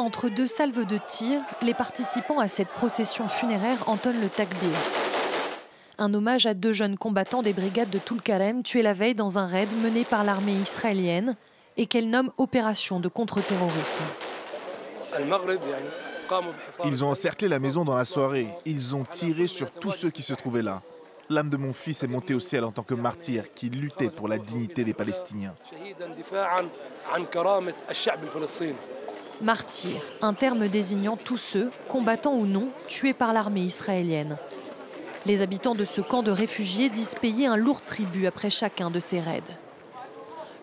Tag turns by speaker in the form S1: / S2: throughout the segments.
S1: Entre deux salves de tir, les participants à cette procession funéraire entonnent le takbir. Un hommage à 2 jeunes combattants des brigades de Tulkarem tués la veille dans un raid mené par l'armée israélienne et qu'elle nomme opération de contre-terrorisme.
S2: Ils ont encerclé la maison dans la soirée. Ils ont tiré sur tous ceux qui se trouvaient là. L'âme de mon fils est montée au ciel en tant que martyr qui luttait pour la dignité des Palestiniens.
S1: Martyr, un terme désignant tous ceux, combattants ou non, tués par l'armée israélienne. Les habitants de ce camp de réfugiés disent payer un lourd tribut après chacun de ces raids.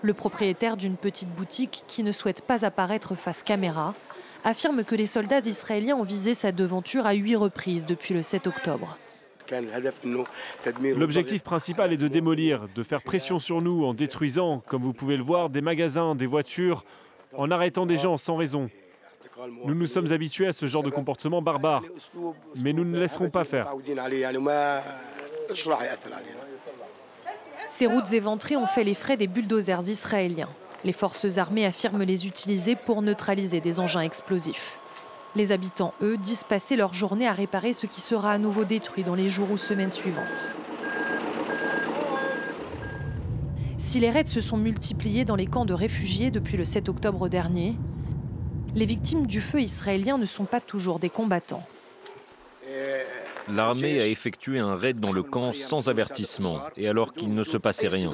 S1: Le propriétaire d'une petite boutique qui ne souhaite pas apparaître face caméra affirme que les soldats israéliens ont visé sa devanture à 8 reprises depuis le 7 octobre.
S3: L'objectif principal est de démolir, de faire pression sur nous en détruisant, comme vous pouvez le voir, des magasins, des voitures, en arrêtant des gens sans raison. Nous nous sommes habitués à ce genre de comportement barbare, mais nous ne laisserons pas faire.
S1: Ces routes éventrées ont fait les frais des bulldozers israéliens. Les forces armées affirment les utiliser pour neutraliser des engins explosifs. Les habitants, eux, disent passer leur journée à réparer ce qui sera à nouveau détruit dans les jours ou semaines suivantes. Si les raids se sont multipliés dans les camps de réfugiés depuis le 7 octobre dernier, les victimes du feu israélien ne sont pas toujours des combattants.
S4: L'armée a effectué un raid dans le camp sans avertissement, et alors qu'il ne se passait rien.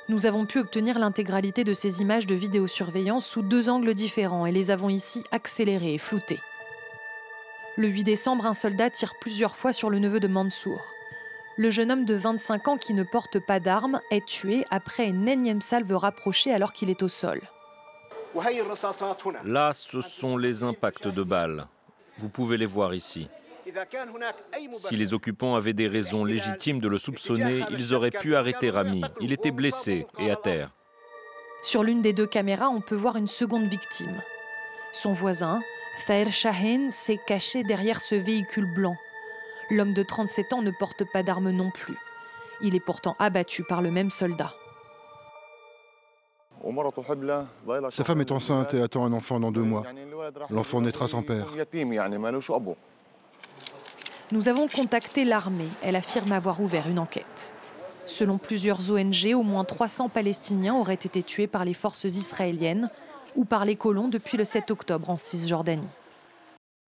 S1: Nous avons pu obtenir l'intégralité de ces images de vidéosurveillance sous 2 angles différents et les avons ici accélérées et floutées. Le 8 décembre, un soldat tire plusieurs fois sur le neveu de Mansour. Le jeune homme de 25 ans qui ne porte pas d'armes est tué après une énième salve rapprochée alors qu'il est au sol.
S4: Là, ce sont les impacts de balles. Vous pouvez les voir ici. Si les occupants avaient des raisons légitimes de le soupçonner, ils auraient pu arrêter Rami. Il était blessé et à terre.
S1: Sur l'une des 2 caméras, on peut voir une seconde victime. Son voisin, Thaer Shahin, s'est caché derrière ce véhicule blanc. L'homme de 37 ans ne porte pas d'arme non plus. Il est pourtant abattu par le même soldat.
S5: Sa femme est enceinte et attend un enfant dans 2 mois. L'enfant naîtra sans père.
S1: Nous avons contacté l'armée. Elle affirme avoir ouvert une enquête. Selon plusieurs ONG, au moins 300 Palestiniens auraient été tués par les forces israéliennes ou par les colons depuis le 7 octobre en Cisjordanie.